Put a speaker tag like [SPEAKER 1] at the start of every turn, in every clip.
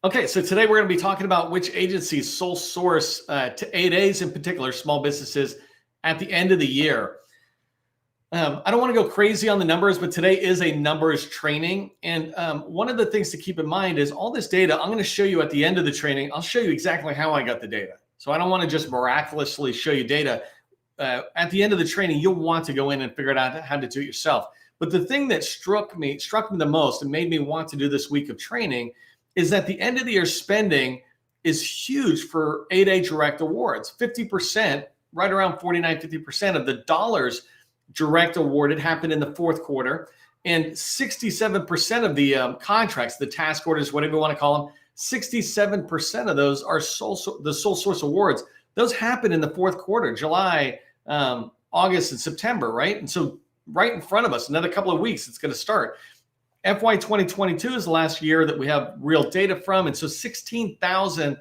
[SPEAKER 1] Okay, so today we're going to be talking about which agencies sole source to 8As in particular, small businesses, at the end of the year. I don't want to go crazy on the numbers, but today is a numbers training. And one of the things to keep in mind is all this data I'm going to show you at the end of the training. I'll show you exactly how I got the data. So I don't want to just miraculously show you data. At the end of the training, you'll want to go in and figure out how to do it yourself. But the thing that struck me the most and made me want to do this week of training is that the end of the year spending is huge for 8A direct awards. 50%, right around 49-50% of the dollars direct awarded happened in the fourth quarter, and 67% of the contracts, the task orders, whatever you want to call them, 67% of those are the sole source awards. Those happen in the fourth quarter, July, August, and September, right? And so right in front of us, another couple of weeks, it's going to start. FY 2022 is the last year that we have real data from, and so 16,000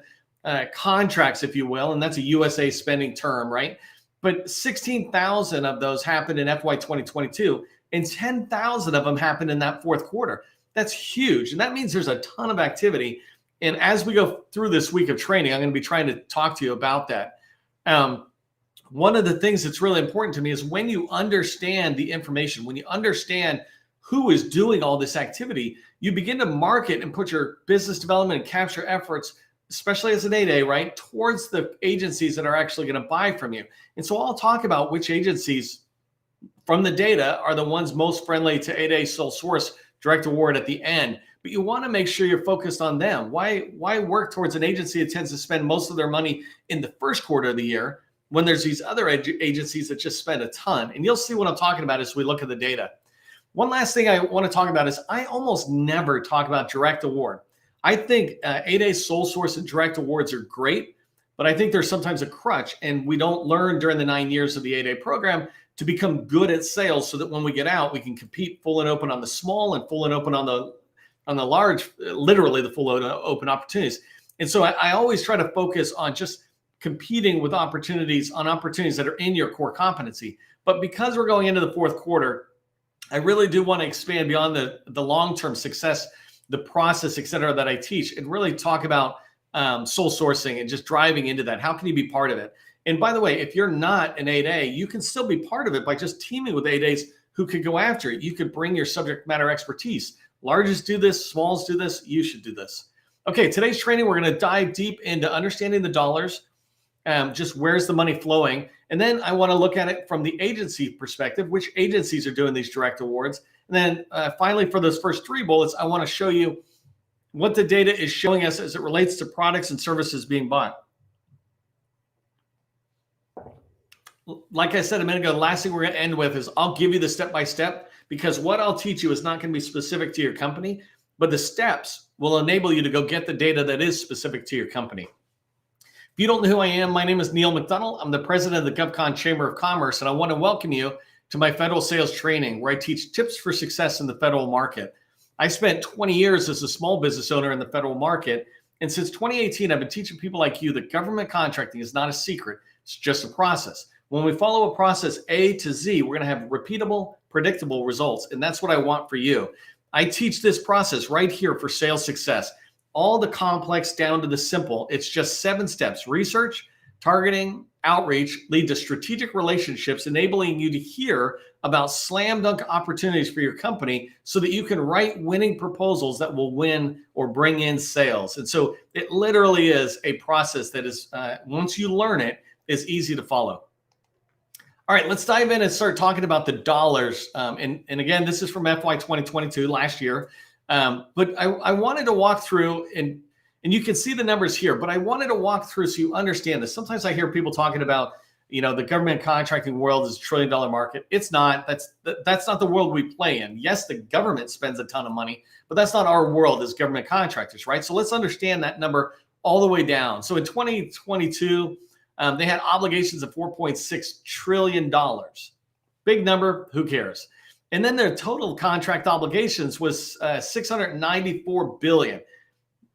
[SPEAKER 1] contracts, if you will, and that's a USA spending term, right? But 16,000 of those happened in FY 2022, and 10,000 of them happened in that fourth quarter. That's huge, and that means there's a ton of activity. And as we go through this week of training, I'm going to be trying to talk to you about that. One of the things that's really important to me is when you understand the information, when you understand who is doing all this activity, you begin to market and put your business development and capture efforts, especially as an 8A, right, towards the agencies that are actually going to buy from you. And so I'll talk about which agencies from the data are the ones most friendly to 8A sole source direct award at the end. But you want to make sure you're focused on them. Why work towards an agency that tends to spend most of their money in the first quarter of the year when there's these other agencies that just spend a ton? And you'll see what I'm talking about as we look at the data. One last thing I want to talk about is I almost never talk about direct award. I think 8A sole source and direct awards are great, but I think there's sometimes a crutch, and we don't learn during the 9 years of the 8A program to become good at sales so that when we get out, we can compete full and open on the small and full and open on the large, literally the full open opportunities. And so I always try to focus on just competing with opportunities that are in your core competency. But because we're going into the fourth quarter, I really do want to expand beyond the long-term success, the process, et cetera, that I teach, and really talk about sole sourcing and just driving into that. How can you be part of it? And by the way, if you're not an 8A, you can still be part of it by just teaming with 8As who could go after it. You could bring your subject matter expertise. Larges do this, smalls do this, you should do this. Okay, today's training, we're going to dive deep into understanding the dollars, just where's the money flowing. And then I want to look at it from the agency perspective, which agencies are doing these direct awards. And then finally, for those first three bullets, I want to show you what the data is showing us as it relates to products and services being bought. Like I said a minute ago, the last thing we're going to end with is I'll give you the step-by-step, because what I'll teach you is not going to be specific to your company, but the steps will enable you to go get the data that is specific to your company. If you don't know who I am, my name is Neil McDonnell. I'm the president of the GovCon Chamber of Commerce, and I want to welcome you to my federal sales training, where I teach tips for success in the federal market. I spent 20 years as a small business owner in the federal market, and since 2018, I've been teaching people like you that government contracting is not a secret, it's just a process. When we follow a process A to Z, we're going to have repeatable, predictable results, and that's what I want for you. I teach this process right here for sales success. All the complex down to the simple. It's just 7 steps: research, targeting, outreach, lead to strategic relationships, enabling you to hear about slam dunk opportunities for your company so that you can write winning proposals that will win or bring in sales. And so it literally is a process that is, once you learn it, is easy to follow. All right, let's dive in and start talking about the dollars. And again, this is from FY 2022, last year. But I wanted to walk through, and you can see the numbers here, but I wanted to walk through so you understand this. Sometimes I hear people talking about, the government contracting world is $1 trillion market. It's not. That's not the world we play in. Yes, the government spends a ton of money, but that's not our world as government contractors, right? So let's understand that number all the way down. So in 2022, they had obligations of $4.6 trillion. Big number, who cares? And then their total contract obligations was $694 billion.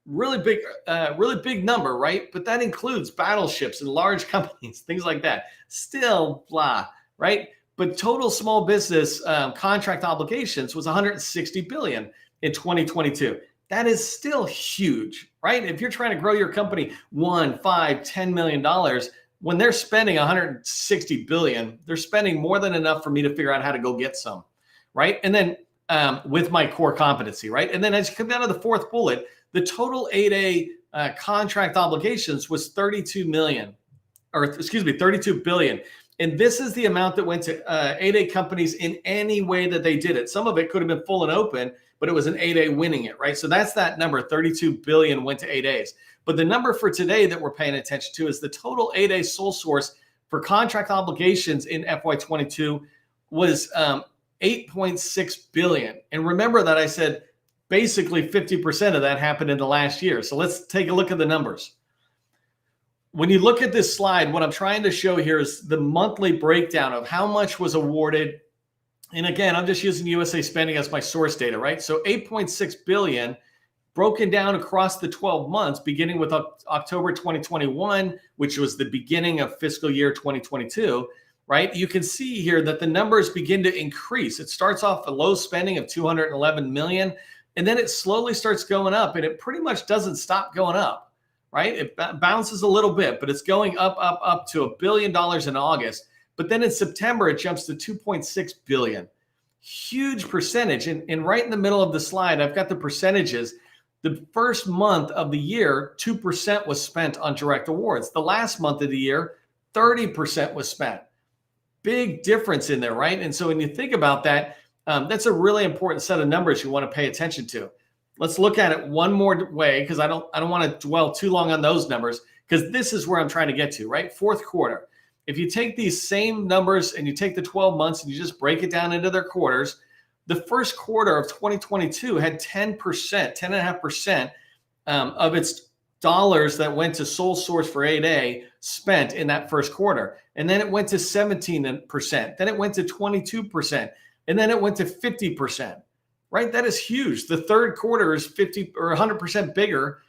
[SPEAKER 1] Really big number, right? But that includes battleships and large companies, things like that. Still blah, right? But total small business contract obligations was $160 billion in 2022. that is still huge, right? If you're trying to grow your company $1, $5, $10 million, when they're spending 160 billion, they're spending more than enough for me to figure out how to go get some, right? And then with my core competency, right? And then as you come down to the fourth bullet, the total 8A contract obligations was 32 million, or excuse me, 32 billion. And this is the amount that went to 8A companies in any way that they did it. Some of it could have been full and open, but it was an 8A winning it, right? So that's that number, 32 billion went to 8As. But the number for today that we're paying attention to is the total 8A sole source for contract obligations in FY22 was 8.6 billion. And remember that I said basically 50% of that happened in the last year. So let's take a look at the numbers. When you look at this slide, what I'm trying to show here is the monthly breakdown of how much was awarded. And again, I'm just using USA spending as my source data, right? So 8.6 billion broken down across the 12 months, beginning with October 2021, which was the beginning of fiscal year 2022, right? You can see here that the numbers begin to increase. It starts off a low spending of 211 million, and then it slowly starts going up, and it pretty much doesn't stop going up, right? It bounces a little bit, but it's going up to $1 billion in August. But then in September, it jumps to 2.6 billion. Huge percentage. And right in the middle of the slide, I've got the percentages. The first month of the year, 2% was spent on direct awards. The last month of the year, 30% was spent. Big difference in there, right? And so when you think about that, that's a really important set of numbers you want to pay attention to. Let's look at it one more way, because I don't want to dwell too long on those numbers, because this is where I'm trying to get to, right? Fourth quarter. If you take these same numbers and you take the 12 months and you just break it down into their quarters, the first quarter of 2022 had 10%, 10.5% of its dollars that went to sole source for 8A spent in that first quarter. And then it went to 17%. Then it went to 22%. And then it went to 50%, right? That is huge. The third quarter is 50 or 100% bigger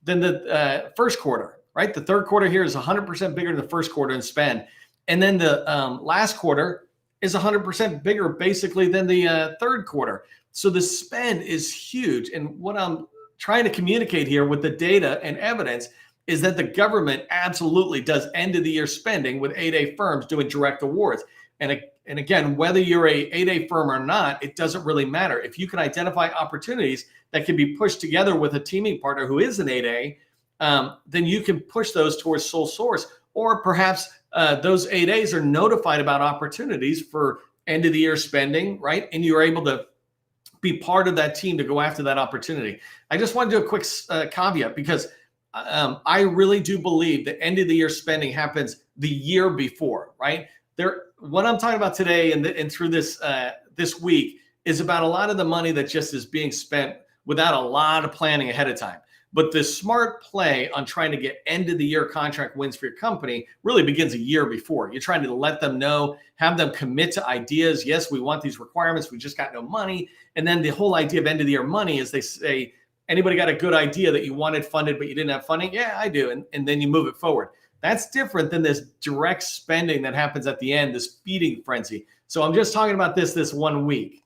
[SPEAKER 1] than the first quarter, right? The third quarter here is 100% bigger than the first quarter in spend. And then the last quarter is 100% bigger basically than the third quarter. So the spend is huge. And what I'm trying to communicate here with the data and evidence is that the government absolutely does end of the year spending with 8A firms doing direct awards. And again, whether you're a 8A firm or not, it doesn't really matter. If you can identify opportunities that can be pushed together with a teaming partner who is an 8A, then you can push those towards sole source. Or perhaps those 8As are notified about opportunities for end of the year spending, right? And you're able to be part of that team to go after that opportunity. I just want to do a quick caveat, because I really do believe that end of the year spending happens the year before, right? What I'm talking about today and through this this week is about a lot of the money that just is being spent without a lot of planning ahead of time. But the smart play on trying to get end of the year contract wins for your company really begins a year before. You're trying to let them know, have them commit to ideas. Yes, we want these requirements. We just got no money. And then the whole idea of end of the year money is they say, anybody got a good idea that you wanted funded, but you didn't have funding? Yeah, I do. And then you move it forward. That's different than this direct spending that happens at the end, this feeding frenzy. So I'm just talking about this 1 week.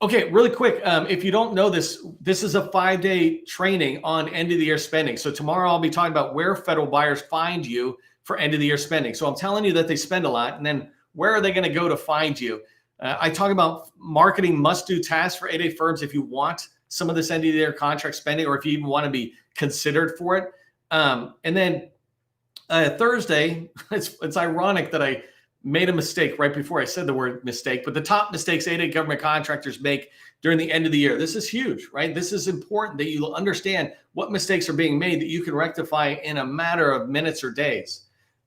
[SPEAKER 1] Okay, really quick. If you don't know this is a 5-day training on end of the year spending. So tomorrow I'll be talking about where federal buyers find you for end of the year spending. So I'm telling you that they spend a lot, and then where are they going to go to find you? I talk about marketing must-do tasks for 8A firms if you want some of this end of the year contract spending, or if you even want to be considered for it. And then Thursday, it's ironic that I made a mistake right before I said the word mistake, but the top mistakes 8A government contractors make during the end of the year. This is huge, right? This is important that you understand what mistakes are being made that you can rectify in a matter of minutes or days.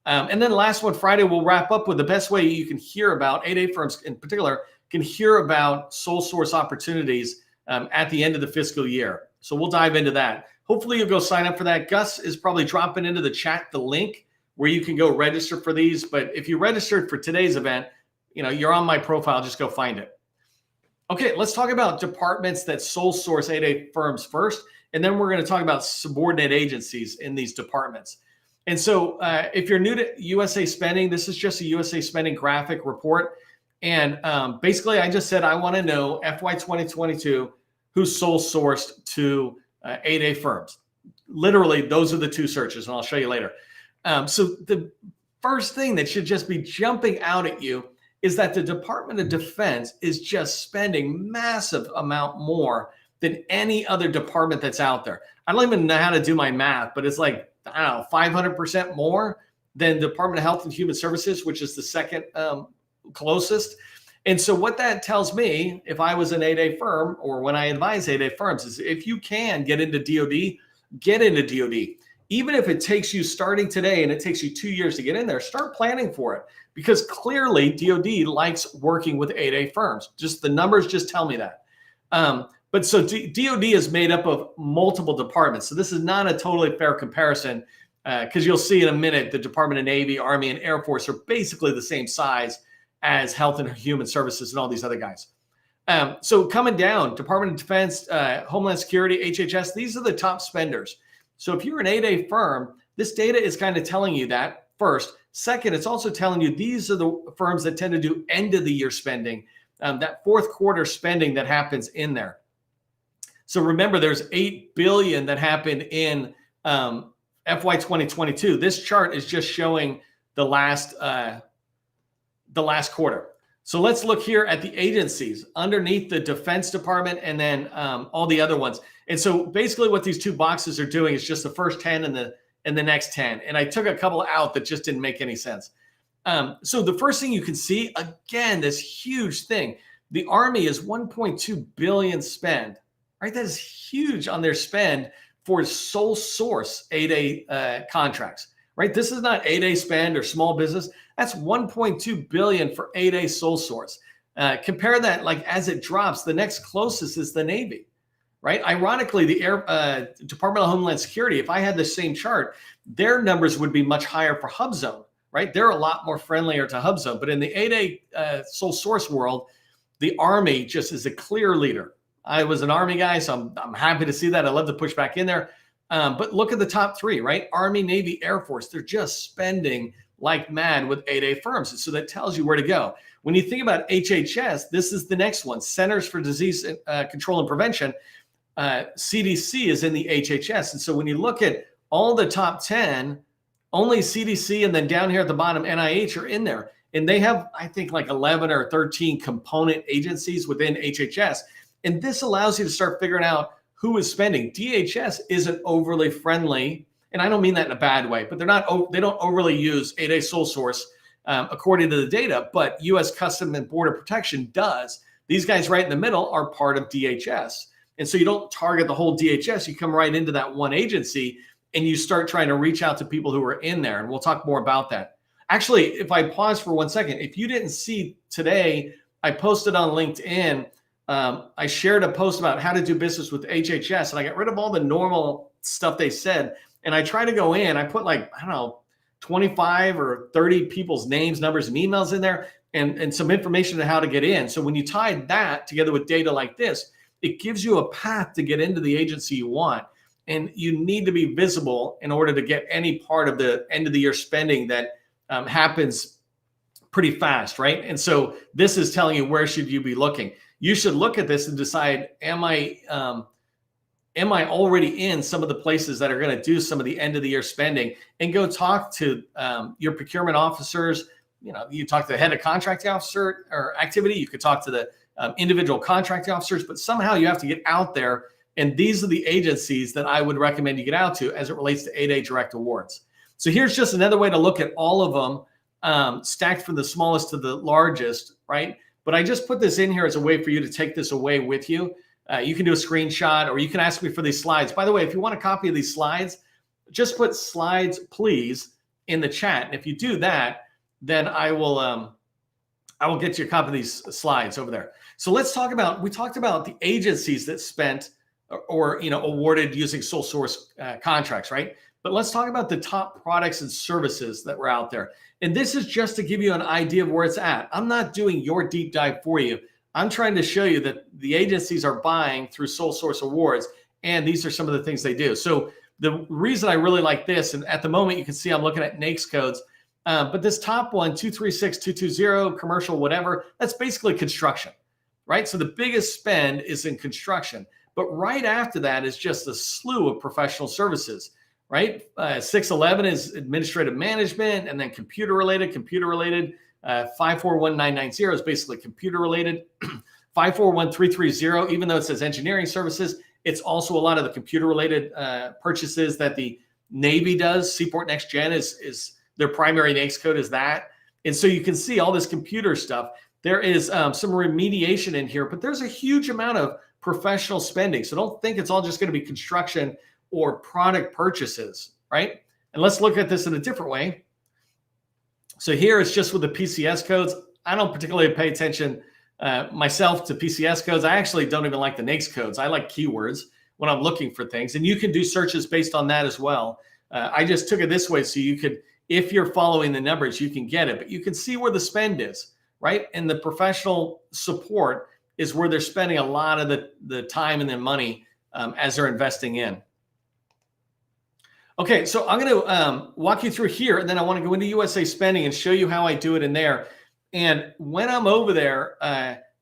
[SPEAKER 1] And then the last one, Friday, we'll wrap up with the best way you can hear about 8A firms in particular can hear about sole source opportunities at the end of the fiscal year. So we'll dive into that. Hopefully you'll go sign up for that. Gus is probably dropping into the chat the link where you can go register for these. But if you registered for today's event, you're on my profile, just go find it. Okay, let's talk about departments that sole source 8A firms first, and then we're going to talk about subordinate agencies in these departments. And so if you're new to USA Spending, this is just a USA Spending graphic report. And basically, I just said I want to know FY 2022, who's sole sourced to 8A firms. Literally, those are the two searches, and I'll show you later. So the first thing that should just be jumping out at you is that the Department of Defense is just spending massive amount more than any other department that's out there. I don't even know how to do my math, but it's like, I don't know, 500% more than the Department of Health and Human Services, which is the second closest. And so what that tells me, if I was an 8A firm, or when I advise 8A firms, is if you can get into DoD, get into DoD. Even if it takes you starting today and it takes you 2 years to get in there, start planning for it, because clearly DoD likes working with 8A firms. Just the numbers just tell me that. But so DoD is made up of multiple departments. So this is not a totally fair comparison, because you'll see in a minute the Department of Navy, Army, and Air Force are basically the same size as Health and Human Services and all these other guys. So coming down, Department of Defense, Homeland Security, HHS, these are the top spenders. So if you're an 8A firm, this data is kind of telling you that first. Second, it's also telling you these are the firms that tend to do end of the year spending, that fourth quarter spending that happens in there. So remember, there's $8 billion that happened in FY 2022. This chart is just showing the last quarter. So let's look here at the agencies underneath the Defense Department and then all the other ones. And so basically what these two boxes are doing is just the first 10 and the next 10. And I took a couple out that just didn't make any sense. So the first thing you can see, again, this huge thing, the Army is 1.2 billion spend, right? That is huge on their spend for sole source 8A contracts, right? This is not 8A spend or small business. That's 1.2 billion for 8A sole source. Compare that, like, as it drops, the next closest is the Navy, right? Ironically, the Department of Homeland Security, if I had the same chart, their numbers would be much higher for HubZone, right? They're a lot more friendlier to HubZone. But in the 8A sole source world, the Army just is a clear leader. I was an Army guy, so I'm happy to see that. I love to push back in there. But look at the top three, right? Army, Navy, Air Force. They're just spending like mad with 8A firms. And so that tells you where to go. When you think about HHS, this is the next one, Centers for Disease Control and Prevention. CDC is in the HHS. And so when you look at all the top 10, only CDC and then down here at the bottom, NIH are in there. And they have, I think, like 11 or 13 component agencies within HHS. And this allows you to start figuring out who is spending. DHS isn't overly friendly, and I don't mean that in a bad way, but they don't overly use 8A sole source according to the data, but U.S. Customs and Border Protection does. These guys right in the middle are part of DHS. And so you don't target the whole DHS, you come right into that one agency and you start trying to reach out to people who are in there. And we'll talk more about that. Actually, if I pause for 1 second, if you didn't see today, I posted on LinkedIn, I shared a post about how to do business with HHS, and I got rid of all the normal stuff they said. And I try to go in, I put like, I don't know, 25 or 30 people's names, numbers, and emails in there, and some information on how to get in. So when you tie that together with data like this, it gives you a path to get into the agency you want. And you need to be visible in order to get any part of the end of the year spending that happens pretty fast, right? And so this is telling you, where should you be looking? You should look at this and decide, am I already in some of the places that are going to do some of the end of the year spending? And go talk to your procurement officers. You know, you talk to the head of contracting officer or activity. You could talk to the individual contracting officers, but somehow you have to get out there. And these are the agencies that I would recommend you get out to as it relates to 8A direct awards. So here's just another way to look at all of them, stacked from the smallest to the largest, right? But I just put this in here as a way for you to take this away with you. You can do a screenshot, or you can ask me for these slides. By the way, if you want a copy of these slides, just put "slides, please" in the chat. And if you do that, then I will get you a copy of these slides over there. So let's talk about, we talked about the agencies that spent or awarded using sole source contracts, right? But let's talk about the top products and services that were out there. And this is just to give you an idea of where it's at. I'm not doing your deep dive for you. I'm trying to show you that the agencies are buying through sole source awards, and these are some of the things they do. So the reason I really like this, and at the moment you can see I'm looking at NAICS codes, but this top one, 236220, commercial, whatever, that's basically construction, right? So the biggest spend is in construction. But right after that is just a slew of professional services, right? 611 is administrative management, and then computer related. 541990 is basically computer related. 541330, even though it says engineering services, it's also a lot of the computer related purchases that the Navy does. Seaport Next Gen is their primary NAICS code is that. And so you can see all this computer stuff. There is some remediation in here, but there's a huge amount of professional spending. So don't think it's all just going to be construction or product purchases, right? And let's look at this in a different way. So here it's just with the PCS codes. I don't particularly pay attention myself to PCS codes. I actually don't even like the NAICS codes. I like keywords when I'm looking for things. And you can do searches based on that as well. I just took it this way so you could, if you're following the numbers, you can get it. But you can see where the spend is, right? And the professional support is where they're spending a lot of the time and the money as they're investing in. Okay, so I'm going to walk you through here, and then I want to go into USA spending and show you how I do it in there. And when I'm over there,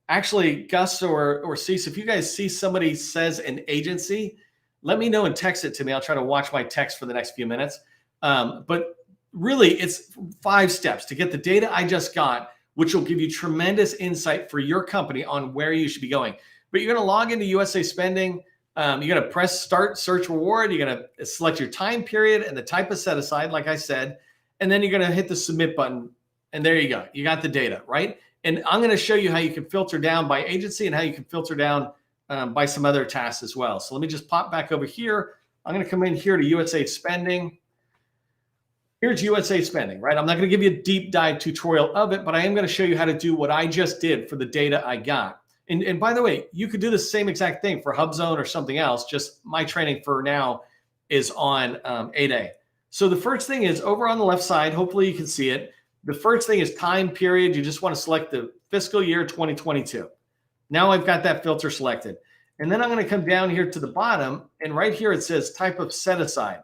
[SPEAKER 1] actually, Gus or Cease, if you guys see somebody says an agency, let me know and text it to me. I'll try to watch my text for the next few minutes. But really, it's 5 steps to get the data I just got, which will give you tremendous insight for your company on where you should be going. But you're going to log into USA spending. You're going to press start search reward. You're going to select your time period and the type of set aside, like I said, and then you're going to hit the submit button. And there you go. You got the data, right? And I'm going to show you how you can filter down by agency and how you can filter down by some other tasks as well. So let me just pop back over here. I'm going to come in here to USA spending. Here's USA spending, right? I'm not going to give you a deep dive tutorial of it, but I am going to show you how to do what I just did for the data I got. And by the way, you could do the same exact thing for HubZone or something else. Just my training for now is on 8A. So the first thing is over on the left side, hopefully you can see it. The first thing is time period. You just want to select the fiscal year 2022. Now I've got that filter selected. And then I'm going to come down here to the bottom, and right here it says type of set aside,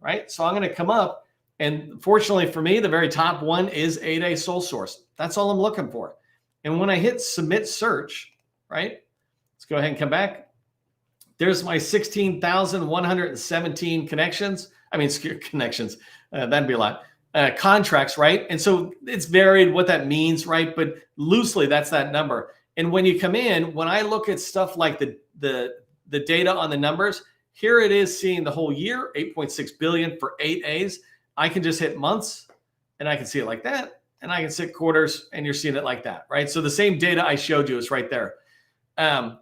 [SPEAKER 1] right? So I'm going to come up, and fortunately for me, the very top one is 8A sole source. That's all I'm looking for. And when I hit submit search, right? Let's go ahead and come back. There's my 16,117 connections. I mean, connections, that'd be a lot. Contracts, right? And so it's varied what that means, right? But loosely, that's that number. And when you come in, when I look at stuff like the data on the numbers, here it is seeing the whole year, 8.6 billion for 8As. I can just hit months and I can see it like that. And I can hit quarters and you're seeing it like that, right? So the same data I showed you is right there. And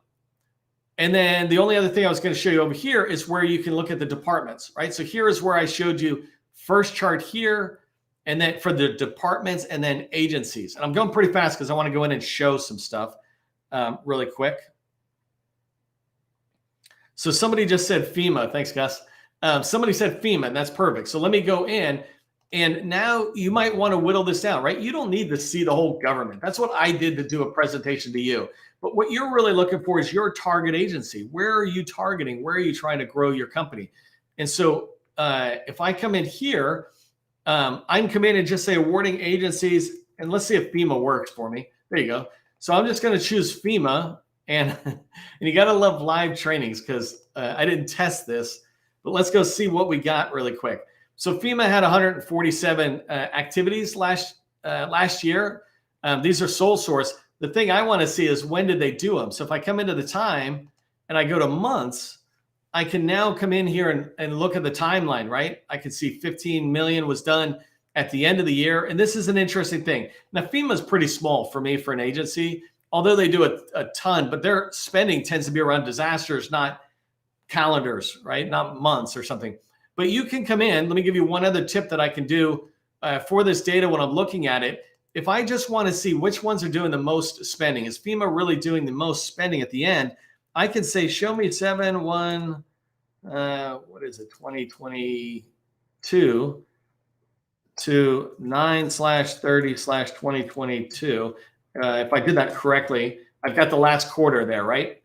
[SPEAKER 1] then the only other thing I was going to show you over here is where you can look at the departments, right? So here is where I showed you first chart here, and then for the departments and then agencies. And I'm going pretty fast because I want to go in and show some stuff really quick. So somebody just said FEMA. Thanks, Gus. Somebody said FEMA, and that's perfect. So let me go in. And now you might want to whittle this down, right? You don't need to see the whole government. That's what I did to do a presentation to you. But what you're really looking for is your target agency. Where are you targeting? Where are you trying to grow your company? And so if I come in here, I can come in and just say awarding agencies, and let's see if FEMA works for me. There you go. So I'm just going to choose FEMA, and you got to love live trainings because I didn't test this, but let's go see what we got really quick. So FEMA had 147 activities last year. These are sole source. The thing I want to see is when did they do them? So if I come into the time and I go to months, I can now come in here and look at the timeline, right? I can see 15 million was done at the end of the year. And this is an interesting thing. Now, FEMA is pretty small for me for an agency, although they do a ton, but their spending tends to be around disasters, not calendars, right? Not months or something. But you can come in. Let me give you one other tip that I can do for this data when I'm looking at it. If I just want to see which ones are doing the most spending, is FEMA really doing the most spending at the end? I can say, show me 7/1, what is it, 2022 to 9/30/2022. If I did that correctly, I've got the last quarter there, right?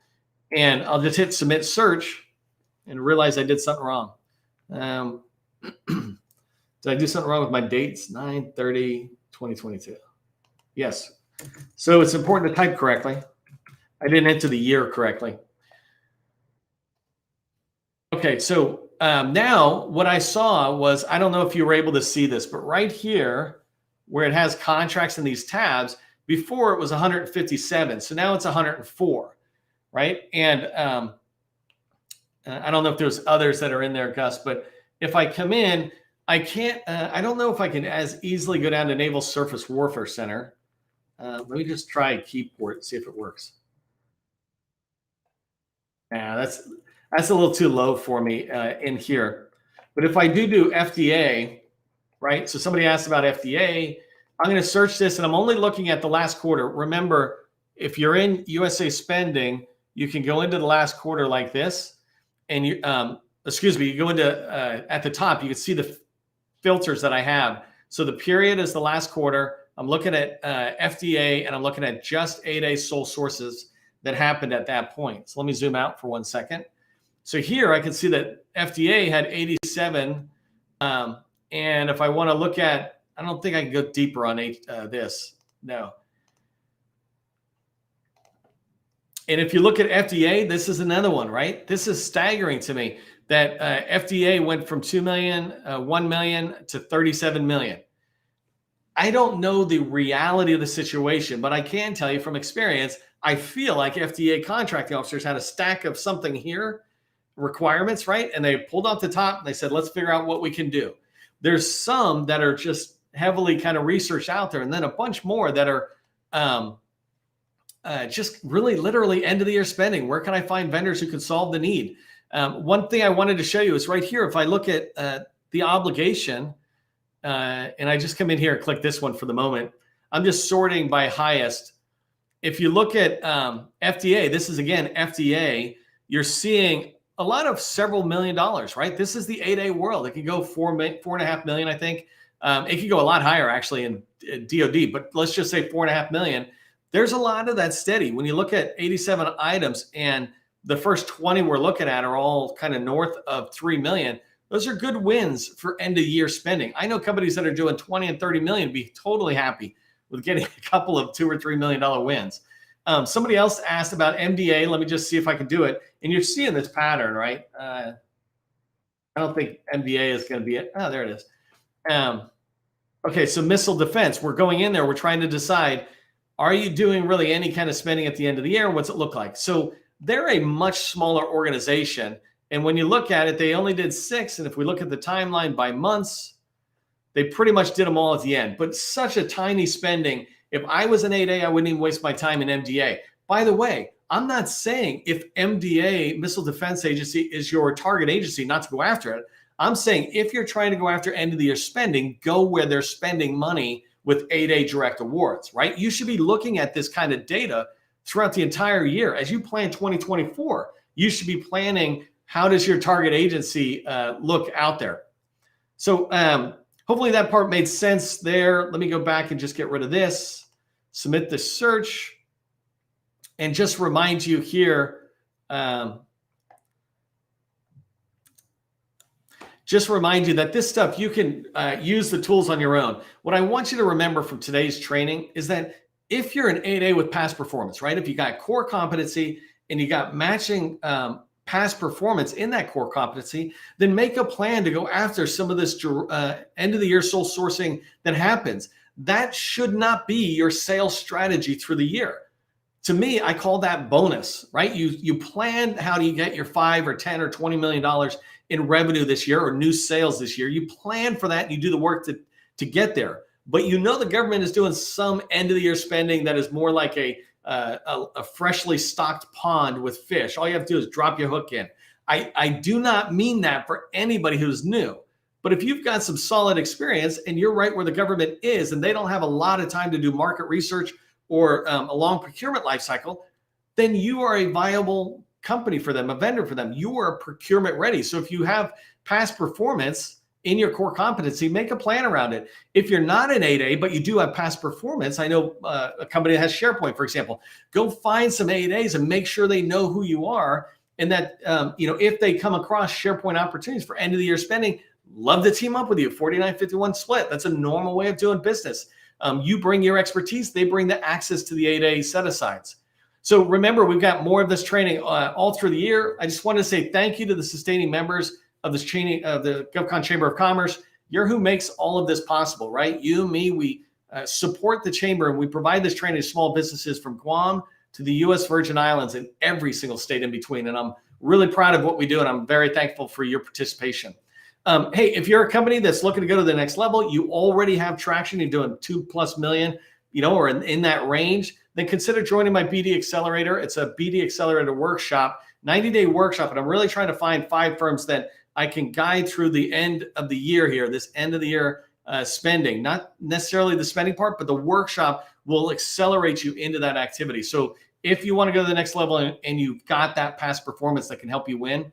[SPEAKER 1] And I'll just hit submit search and realize I did something wrong. Did I do something wrong with my dates? 9/30/2022. Yes. So it's important to type correctly. I didn't enter the year correctly. Okay, so now what I saw was, I don't know if you were able to see this, but right here where it has contracts in these tabs, before it was 157. So now it's 104, right? And I don't know if there's others that are in there, Gus, but if I come in, I can't, I don't know if I can as easily go down to Naval Surface Warfare Center. Let me just try Keyport, see if it works. Yeah, that's a little too low for me in here. But if I do FDA, right? So somebody asked about FDA. I'm going to search this, and I'm only looking at the last quarter. Remember, if you're in USA spending, you can go into the last quarter like this, and you, you go into at the top, you can see the filters that I have. So the period is the last quarter. I'm looking at FDA, and I'm looking at just 8A sole sources that happened at that point. So let me zoom out for 1 second. So here I can see that FDA had 87. And if I want to look at, I don't think I can go deeper on this. No. And if you look at FDA, this is another one, right? This is staggering to me that FDA went from 2 million, 1 million to 37 million. I don't know the reality of the situation, but I can tell you from experience, I feel like FDA contracting officers had a stack of something here, requirements, right? And they pulled off the top and they said, let's figure out what we can do. There's some that are just heavily kind of researched out there, and then a bunch more that are just really literally end of the year spending. Where can I find vendors who can solve the need? One thing I wanted to show you is right here. If I look at the obligation, and I just come in here and click this one for the moment, I'm just sorting by highest. If you look at FDA, this is again FDA, you're seeing a lot of several $1 million, right? This is the 8A world. It can go 4.5 million, I think. It could go a lot higher actually in DoD, but let's just say 4.5 million. There's a lot of that steady. When you look at 87 items and the first 20 we're looking at are all kind of north of 3 million, those are good wins for end of year spending. I know companies that are doing 20 and 30 million be totally happy with getting a couple of $2 or $3 million wins. Somebody else asked about MDA. Let me just see if I can do it. And you're seeing this pattern, right? I don't think MDA is going to be it. Oh, there it is. Okay, so missile defense. We're going in there. We're trying to decide, are you doing really any kind of spending at the end of the year? What's it look like? So they're a much smaller organization. And when you look at it, they only did 6. And if we look at the timeline by months, they pretty much did them all at the end. But such a tiny spending. If I was an 8A, I wouldn't even waste my time in MDA. By the way, I'm not saying if MDA, Missile Defense Agency, is your target agency not to go after it. I'm saying if you're trying to go after end of the year spending, go where they're spending money with 8A direct awards, right? You should be looking at this kind of data throughout the entire year. As you plan 2024, you should be planning, how does your target agency look out there? So hopefully that part made sense there. Let me go back and just get rid of this, submit the search, and just remind you here, just remind you that this stuff, you can use the tools on your own. What I want you to remember from today's training is that if you're an 8A with past performance, right? If you got core competency and you got matching past performance in that core competency, then make a plan to go after some of this end of the year sole sourcing that happens. That should not be your sales strategy through the year. To me, I call that bonus, right? You plan how do you get your 5 or 10 or $20 million in revenue this year or new sales this year. You plan for that and you do the work to get there. But you know the government is doing some end of the year spending that is more like a freshly stocked pond with fish. All you have to do is drop your hook in. I do not mean that for anybody who's new. But if you've got some solid experience and you're right where the government is and they don't have a lot of time to do market research or a long procurement life cycle, then you are a viable company for them, a vendor for them. You are procurement ready. So if you have past performance in your core competency, make a plan around it. If you're not an 8A, but you do have past performance, I know a company that has SharePoint, for example, go find some 8As and make sure they know who you are. And that, if they come across SharePoint opportunities for end of the year spending, love to team up with you. 49-51 split. That's a normal way of doing business. You bring your expertise, they bring the access to the 8A set asides. So remember, we've got more of this training all through the year. I just want to say thank you to the sustaining members of this training of the GovCon Chamber of Commerce. You're who makes all of this possible, right? You, me, we support the chamber, and we provide this training to small businesses from Guam to the U.S. Virgin Islands and every single state in between. And I'm really proud of what we do, and I'm very thankful for your participation. Hey, if you're a company that's looking to go to the next level, you already have traction, you're doing 2+ million, or in that range, then consider joining my BD Accelerator. It's a BD Accelerator workshop, 90-day workshop, and I'm really trying to find 5 firms that I can guide through the end of the year here, this end of the year spending, not necessarily the spending part, but the workshop will accelerate you into that activity. So if you want to go to the next level and you've got that past performance that can help you win,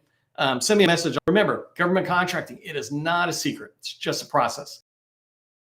[SPEAKER 1] send me a message. Remember, government contracting, it is not a secret. It's just a process.